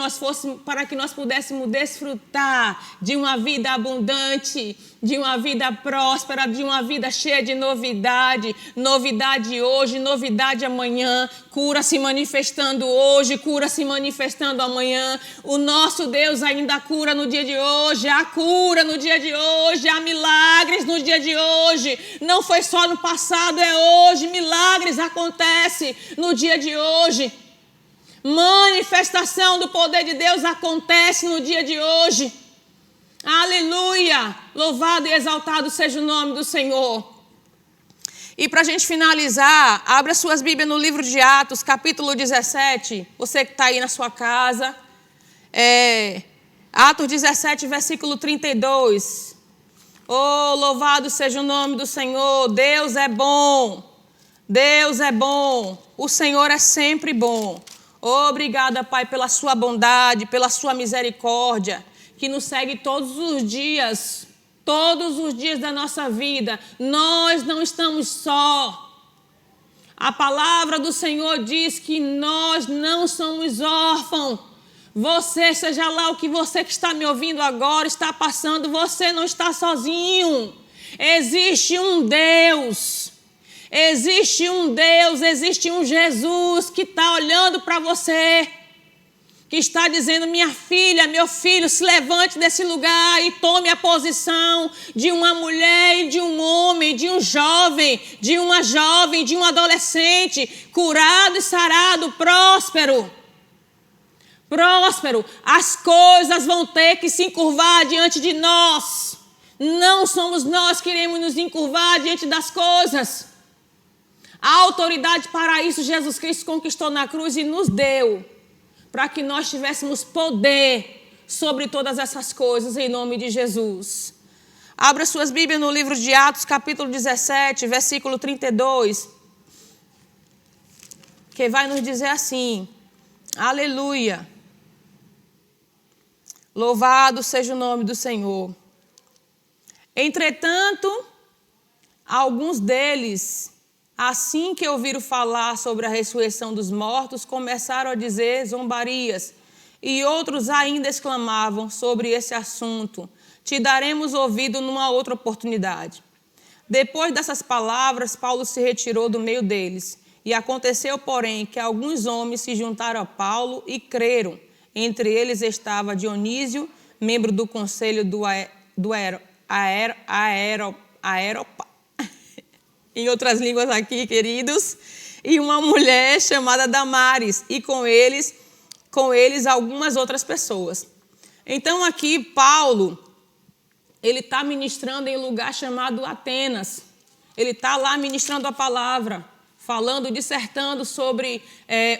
nós pudéssemos desfrutar de uma vida abundante, de uma vida próspera, de uma vida cheia de novidade. Novidade hoje, novidade amanhã. Cura se manifestando hoje, cura se manifestando amanhã. O nosso Deus ainda cura no dia de hoje. Há cura no dia de hoje, há milagres no dia de hoje. Não foi só no passado, é hoje. Milagres acontecem no dia de hoje. Manifestação do poder de Deus acontece no dia de hoje. Aleluia! Louvado e exaltado seja o nome do Senhor. E para a gente finalizar, abra suas Bíblias no livro de Atos, capítulo 17. Você que está aí na sua casa. Atos 17, versículo 32. Oh, louvado seja o nome do Senhor. Deus é bom. Deus é bom. O Senhor é sempre bom. Obrigada, Pai, pela sua bondade, pela sua misericórdia, que nos segue todos os dias da nossa vida. Nós não estamos só. A palavra do Senhor diz que nós não somos órfãos. Você, seja lá o que você que está me ouvindo agora está passando, você não está sozinho. Existe um Deus. Existe um Deus, existe um Jesus que está olhando para você, que está dizendo: minha filha, meu filho, se levante desse lugar e tome a posição de uma mulher e de um homem, de um jovem, de uma jovem, de um adolescente, curado e sarado, próspero. Próspero. As coisas vão ter que se encurvar diante de nós. Não somos nós que iremos nos encurvar diante das coisas. A autoridade para isso Jesus Cristo conquistou na cruz e nos deu, para que nós tivéssemos poder sobre todas essas coisas, em nome de Jesus. Abra suas Bíblias no livro de Atos, capítulo 17, versículo 32, que vai nos dizer assim: aleluia, louvado seja o nome do Senhor. Entretanto, alguns deles, assim que ouviram falar sobre a ressurreição dos mortos, começaram a dizer zombarias, e outros ainda exclamavam sobre esse assunto: te daremos ouvido numa outra oportunidade. Depois dessas palavras, Paulo se retirou do meio deles. E aconteceu, porém, que alguns homens se juntaram a Paulo e creram. Entre eles estava Dionísio, membro do conselho do Areópago, em outras línguas aqui, queridos, e uma mulher chamada Damaris, e com eles algumas outras pessoas. Então aqui Paulo, ele está ministrando em um lugar chamado Atenas. Ele está lá ministrando a palavra, falando, dissertando sobre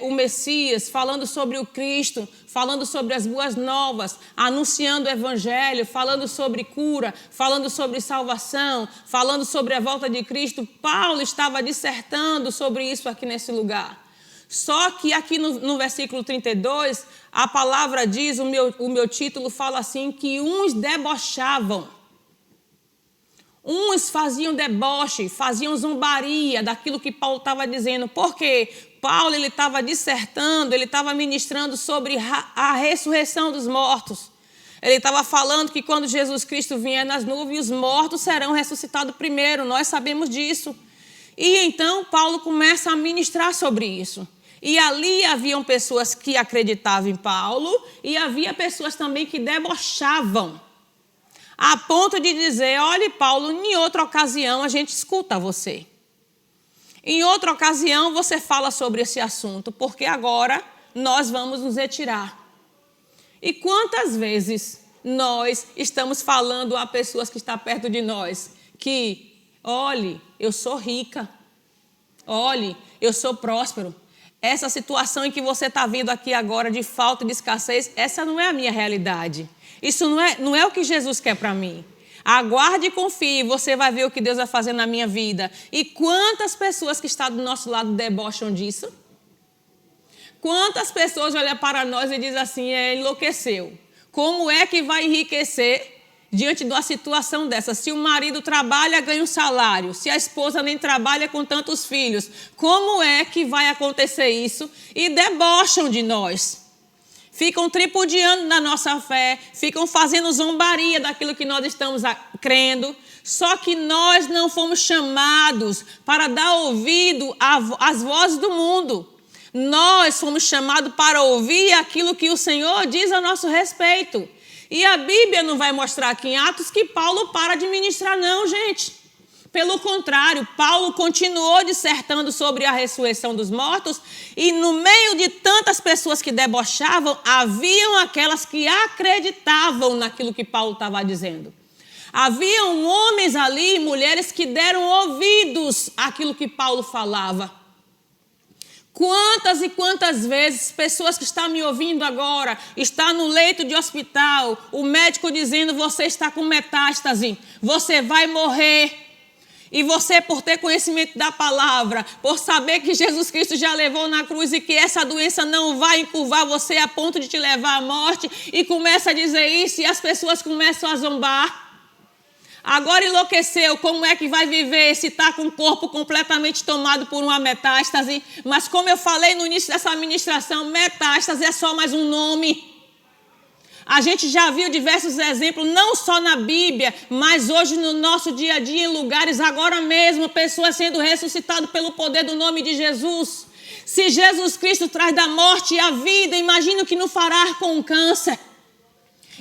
o Messias, falando sobre o Cristo, falando sobre as boas novas, anunciando o Evangelho, falando sobre cura, falando sobre salvação, falando sobre a volta de Cristo. Paulo estava dissertando sobre isso aqui nesse lugar. Só que aqui no versículo 32, a palavra diz, o meu título fala assim, que uns debochavam. Uns faziam deboche, faziam zombaria daquilo que Paulo estava dizendo. Por quê? Paulo estava dissertando, ele estava ministrando sobre a ressurreição dos mortos. Ele estava falando que quando Jesus Cristo vier nas nuvens, os mortos serão ressuscitados primeiro. Nós sabemos disso. E então Paulo começa a ministrar sobre isso. E ali haviam pessoas que acreditavam em Paulo e havia pessoas também que debochavam. A ponto de dizer: olhe, Paulo, em outra ocasião a gente escuta você. Em outra ocasião você fala sobre esse assunto, porque agora nós vamos nos retirar. E quantas vezes nós estamos falando a pessoas que estão perto de nós que, olhe, eu sou rica, olhe, eu sou próspero. Essa situação em que você está vendo aqui agora de falta, de escassez, essa não é a minha realidade. Isso não é o que Jesus quer para mim. Aguarde e confie, você vai ver o que Deus vai fazer na minha vida. E quantas pessoas que estão do nosso lado debocham disso? Quantas pessoas olham para nós e dizem assim: enlouqueceu. Como é que vai enriquecer diante de uma situação dessa? Se o marido trabalha, ganha um salário. Se a esposa nem trabalha com tantos filhos, como é que vai acontecer isso? E debocham de nós. Ficam tripudiando na nossa fé, ficam fazendo zombaria daquilo que nós estamos crendo. Só que nós não fomos chamados para dar ouvido às vozes do mundo. Nós fomos chamados para ouvir aquilo que o Senhor diz a nosso respeito. E a Bíblia não vai mostrar aqui em Atos que Paulo para de ministrar, não, gente. Pelo contrário, Paulo continuou dissertando sobre a ressurreição dos mortos e no meio de tantas pessoas que debochavam, haviam aquelas que acreditavam naquilo que Paulo estava dizendo. Haviam homens ali e mulheres que deram ouvidos àquilo que Paulo falava. Quantas e quantas vezes pessoas que estão me ouvindo agora, está no leito de hospital, o médico dizendo: você está com metástase, você vai morrer. E você, por ter conhecimento da palavra, por saber que Jesus Cristo já levou na cruz e que essa doença não vai encurvar você a ponto de te levar à morte, e começa a dizer isso e as pessoas começam a zombar. Agora enlouqueceu, como é que vai viver se está com o corpo completamente tomado por uma metástase? Mas como eu falei no início dessa ministração, metástase é só mais um nome. A gente já viu diversos exemplos, não só na Bíblia, mas hoje no nosso dia a dia, em lugares agora mesmo, pessoas sendo ressuscitadas pelo poder do nome de Jesus. Se Jesus Cristo traz da morte a vida, imagine o que não fará com o câncer.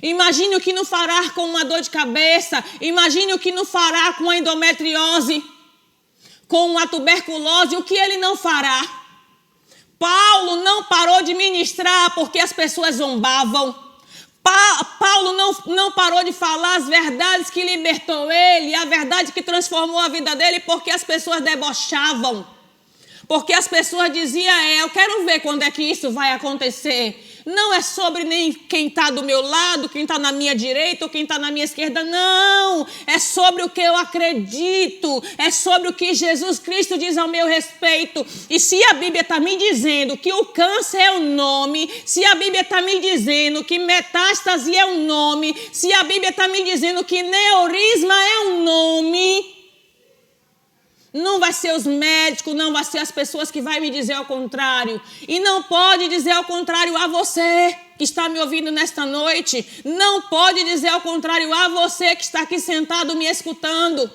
Imagine o que não fará com uma dor de cabeça. Imagine o que não fará com a endometriose, com a tuberculose, o que ele não fará. Paulo não parou de ministrar porque as pessoas zombavam. Paulo não parou de falar as verdades que libertou ele, a verdade que transformou a vida dele, porque as pessoas debochavam. Porque as pessoas diziam, eu quero ver quando é que isso vai acontecer. Não é sobre nem quem está do meu lado, quem está na minha direita ou quem está na minha esquerda, não. É sobre o que eu acredito, é sobre o que Jesus Cristo diz ao meu respeito. E se a Bíblia está me dizendo que o câncer é um nome, se a Bíblia está me dizendo que metástase é um nome, se a Bíblia está me dizendo que neurisma é um nome, não vai ser os médicos, não vai ser as pessoas que vão me dizer ao contrário. E não pode dizer ao contrário a você que está me ouvindo nesta noite. Não pode dizer ao contrário a você que está aqui sentado me escutando.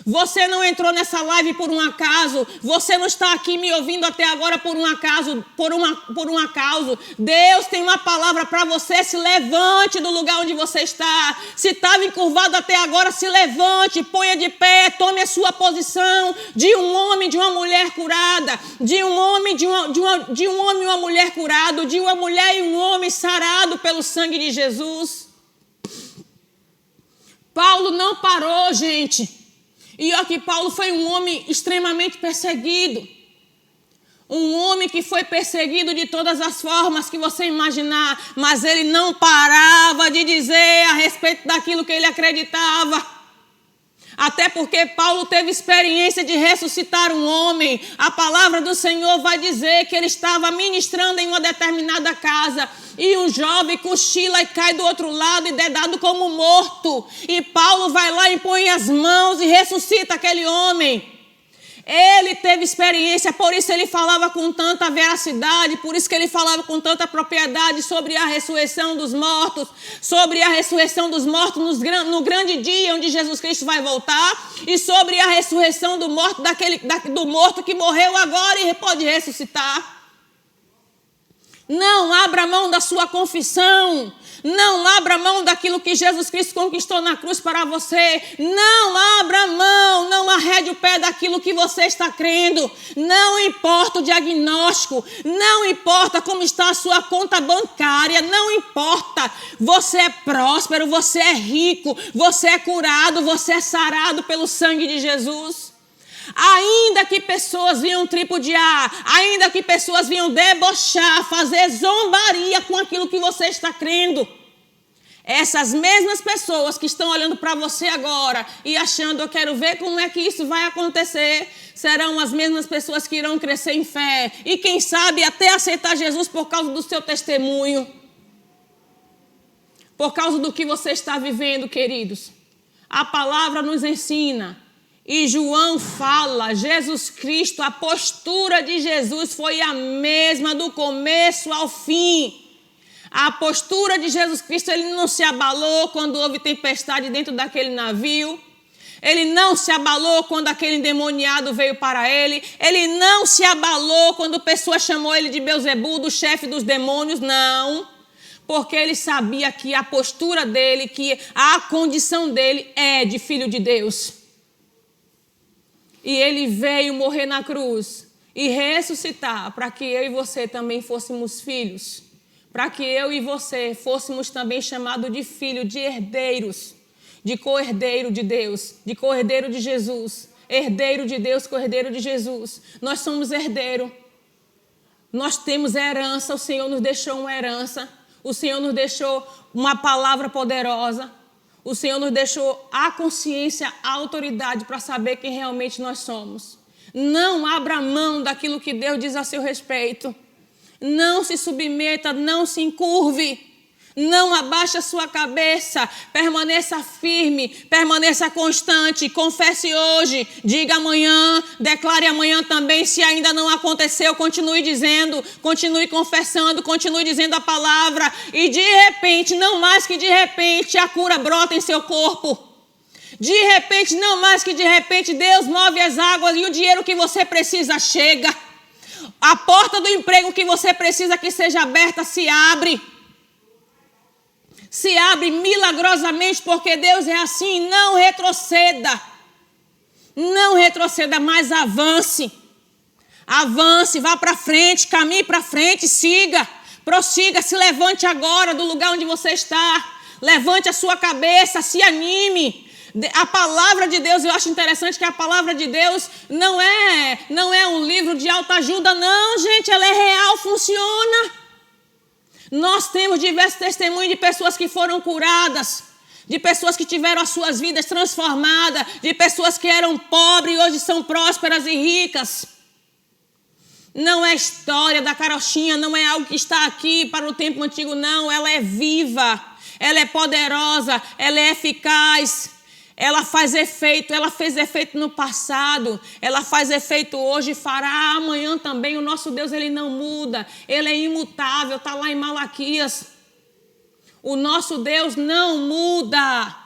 Você não entrou nessa live por um acaso. Você não está aqui me ouvindo até agora por um acaso, por um acaso. Deus tem uma palavra para você. Se levante do lugar onde você está. Se estava encurvado até agora, se levante, ponha de pé, tome a sua posição de um homem, de uma mulher curada, de um homem, de um homem e uma mulher curado, de uma mulher e um homem sarado pelo sangue de Jesus. Paulo não parou, gente. E olha que Paulo foi um homem extremamente perseguido. Um homem que foi perseguido de todas as formas que você imaginar. Mas ele não parava de dizer a respeito daquilo que ele acreditava. Até porque Paulo teve experiência de ressuscitar um homem. A palavra do Senhor vai dizer que ele estava ministrando em uma determinada casa. E um jovem cochila e cai do outro lado e é dado como morto. E Paulo vai lá e põe as mãos e ressuscita aquele homem. Ele teve experiência, por isso ele falava com tanta veracidade, por isso que ele falava com tanta propriedade sobre a ressurreição dos mortos, sobre a ressurreição dos mortos no grande dia onde Jesus Cristo vai voltar, e sobre a ressurreição do morto, do morto que morreu agora e pode ressuscitar. Não abra mão da sua confissão. Não abra mão daquilo que Jesus Cristo conquistou na cruz para você. Não abra mão, não arrede o pé daquilo que você está crendo. Não importa o diagnóstico, não importa como está a sua conta bancária, não importa. Você é próspero, você é rico, você é curado, você é sarado pelo sangue de Jesus. Ainda que pessoas vinham tripudiar, ainda que pessoas vinham debochar, fazer zombaria com aquilo que você está crendo, essas mesmas pessoas que estão olhando para você agora e achando, eu quero ver como é que isso vai acontecer, serão as mesmas pessoas que irão crescer em fé e quem sabe até aceitar Jesus por causa do seu testemunho, por causa do que você está vivendo, queridos. A palavra nos ensina. E João fala, Jesus Cristo, a postura de Jesus foi a mesma do começo ao fim. A postura de Jesus Cristo, ele não se abalou quando houve tempestade dentro daquele navio. Ele não se abalou quando aquele endemoniado veio para ele. Ele não se abalou quando a pessoa chamou ele de Belzebu, do chefe dos demônios, não. Porque ele sabia que a postura dele, que a condição dele é de filho de Deus. E ele veio morrer na cruz e ressuscitar para que eu e você também fôssemos filhos. Para que eu e você fôssemos também chamados de filho, de herdeiros, de co-herdeiro de Deus, de co-herdeiro de Jesus. Herdeiro de Deus, co-herdeiro de Jesus. Nós somos herdeiro. Nós temos herança, o Senhor nos deixou uma herança. O Senhor nos deixou uma palavra poderosa. O Senhor nos deixou a consciência, a autoridade para saber quem realmente nós somos. Não abra mão daquilo que Deus diz a seu respeito. Não se submeta, não se encurve. Não abaixe a sua cabeça, permaneça firme, permaneça constante, confesse hoje, diga amanhã, declare amanhã também, se ainda não aconteceu, continue dizendo, continue confessando, continue dizendo a palavra e de repente, não mais que de repente, a cura brota em seu corpo. De repente, não mais que de repente, Deus move as águas e o dinheiro que você precisa chega. A porta do emprego que você precisa que seja aberta se abre. Se abre milagrosamente, porque Deus é assim. Não retroceda. Não retroceda, mas avance. Avance, vá para frente, caminhe para frente, siga. Prossiga, se levante agora do lugar onde você está. Levante a sua cabeça, se anime. A palavra de Deus, eu acho interessante que a palavra de Deus não é um livro de autoajuda, não, gente, ela é real, funciona. Nós temos diversos testemunhos de pessoas que foram curadas, de pessoas que tiveram as suas vidas transformadas, de pessoas que eram pobres e hoje são prósperas e ricas. Não é história da carochinha, não é algo que está aqui para o tempo antigo, não. Ela é viva, ela é poderosa, ela é eficaz. Ela faz efeito, ela fez efeito no passado, ela faz efeito hoje e fará amanhã também. O nosso Deus, ele não muda, ele é imutável, está lá em Malaquias. O nosso Deus não muda.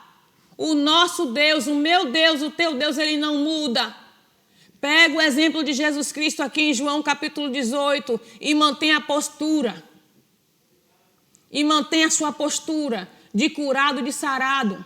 O nosso Deus, o meu Deus, o teu Deus, ele não muda. Pega o exemplo de Jesus Cristo aqui em João capítulo 18 e mantenha a postura. E mantenha a sua postura de curado, de sarado.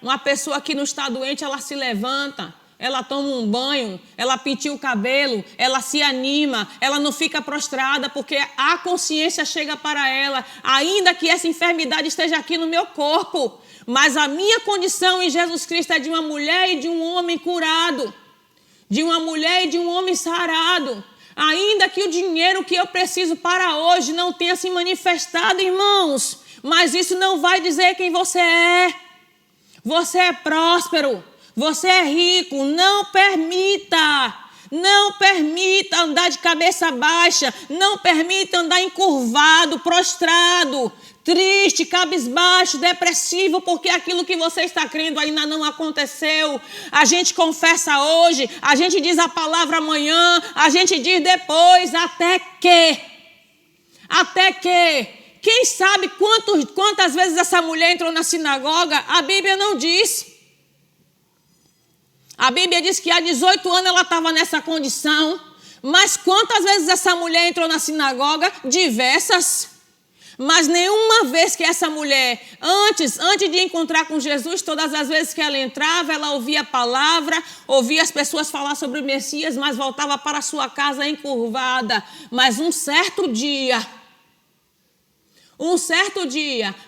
Uma pessoa que não está doente, ela se levanta, ela toma um banho, ela penteia o cabelo, ela se anima, ela não fica prostrada, porque a consciência chega para ela, ainda que essa enfermidade esteja aqui no meu corpo, mas a minha condição em Jesus Cristo é de uma mulher e de um homem curado, de uma mulher e de um homem sarado. Ainda que o dinheiro que eu preciso para hoje não tenha se manifestado, irmãos, mas isso não vai dizer quem você é. Você é próspero, você é rico, não permita andar de cabeça baixa, não permita andar encurvado, prostrado, triste, cabisbaixo, depressivo, porque aquilo que você está crendo ainda não aconteceu. A gente confessa hoje, a gente diz a palavra amanhã, a gente diz depois, até que. Quem sabe quantas vezes essa mulher entrou na sinagoga? A Bíblia não diz. A Bíblia diz que há 18 anos ela estava nessa condição. Mas quantas vezes essa mulher entrou na sinagoga? Diversas. Mas nenhuma vez que essa mulher, antes de encontrar com Jesus, todas as vezes que ela entrava, ela ouvia a palavra, ouvia as pessoas falar sobre o Messias, mas voltava para a sua casa encurvada. Mas um certo dia,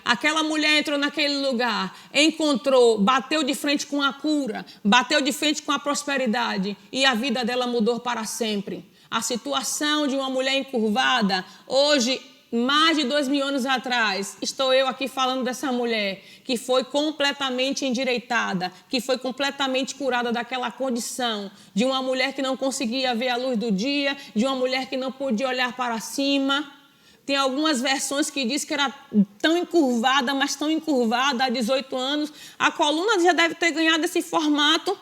aquela mulher entrou naquele lugar, encontrou, bateu de frente com a cura, bateu de frente com a prosperidade e a vida dela mudou para sempre. A situação de uma mulher encurvada, hoje, mais de 2000 anos atrás, estou eu aqui falando dessa mulher que foi completamente endireitada, que foi completamente curada daquela condição, de uma mulher que não conseguia ver a luz do dia, de uma mulher que não podia olhar para cima. Tem algumas versões que diz que era tão encurvada, mas tão encurvada há 18 anos. A coluna já deve ter ganhado esse formato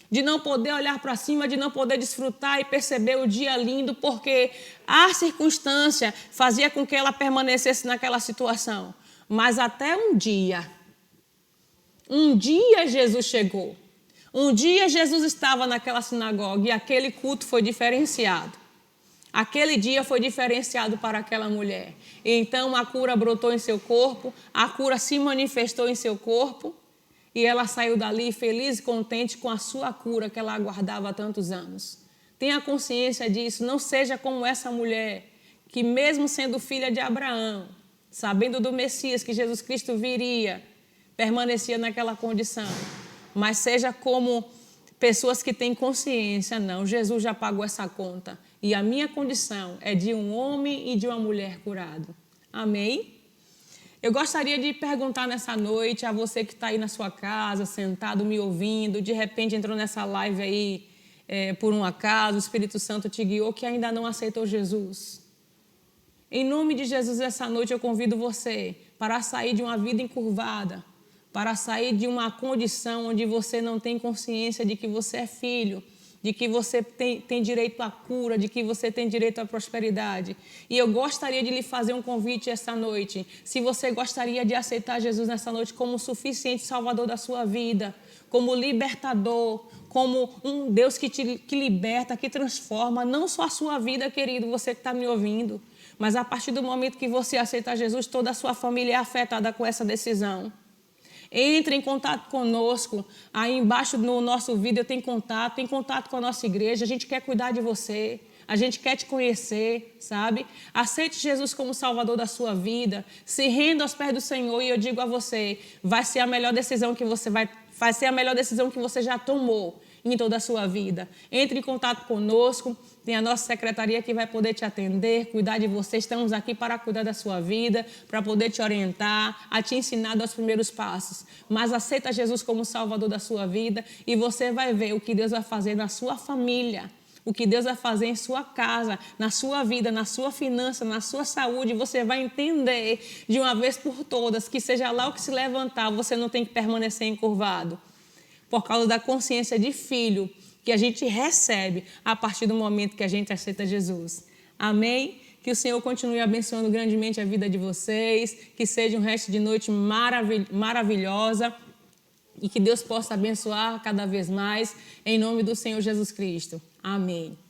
de não poder olhar para cima, de não poder desfrutar e perceber o dia lindo, porque a circunstância fazia com que ela permanecesse naquela situação. Mas até um dia Jesus chegou. Um dia Jesus estava naquela sinagoga e aquele culto foi diferenciado. Aquele dia foi diferenciado para aquela mulher. Então a cura brotou em seu corpo, a cura se manifestou em seu corpo e ela saiu dali feliz e contente com a sua cura que ela aguardava há tantos anos. Tenha consciência disso, não seja como essa mulher que mesmo sendo filha de Abraão, sabendo do Messias que Jesus Cristo viria, permanecia naquela condição. Mas seja como pessoas que têm consciência, não, Jesus já pagou essa conta. E a minha condição é de um homem e de uma mulher curado. Amém? Eu gostaria de perguntar nessa noite a você que está aí na sua casa, sentado, me ouvindo, de repente entrou nessa live aí por um acaso, o Espírito Santo te guiou, que ainda não aceitou Jesus. Em nome de Jesus, essa noite eu convido você para sair de uma vida encurvada, para sair de uma condição onde você não tem consciência de que você é filho, de que você tem direito à cura, de que você tem direito à prosperidade. E eu gostaria de lhe fazer um convite essa noite. Se você gostaria de aceitar Jesus nessa noite como o suficiente salvador da sua vida, como libertador, como um Deus que liberta, que transforma, não só a sua vida, querido, você que está me ouvindo, mas a partir do momento que você aceita Jesus, toda a sua família é afetada com essa decisão. Entre em contato conosco, aí embaixo no nosso vídeo tem contato com a nossa igreja, a gente quer cuidar de você, a gente quer te conhecer, sabe? Aceite Jesus como Salvador da sua vida, se renda aos pés do Senhor e eu digo a você, vai ser a melhor decisão que você vai ser a melhor decisão que você já tomou em toda a sua vida. Entre em contato conosco, tem a nossa secretaria que vai poder te atender, cuidar de você. Estamos aqui para cuidar da sua vida, para poder te orientar, a te ensinar dos primeiros passos. Mas aceita Jesus como Salvador da sua vida e você vai ver o que Deus vai fazer na sua família, o que Deus vai fazer em sua casa, na sua vida, na sua finança, na sua saúde. Você vai entender de uma vez por todas que seja lá o que se levantar, você não tem que permanecer encurvado. Por causa da consciência de filho que a gente recebe a partir do momento que a gente aceita Jesus. Amém? Que o Senhor continue abençoando grandemente a vida de vocês, que seja um resto de noite maravilhosa e que Deus possa abençoar cada vez mais, em nome do Senhor Jesus Cristo. Amém.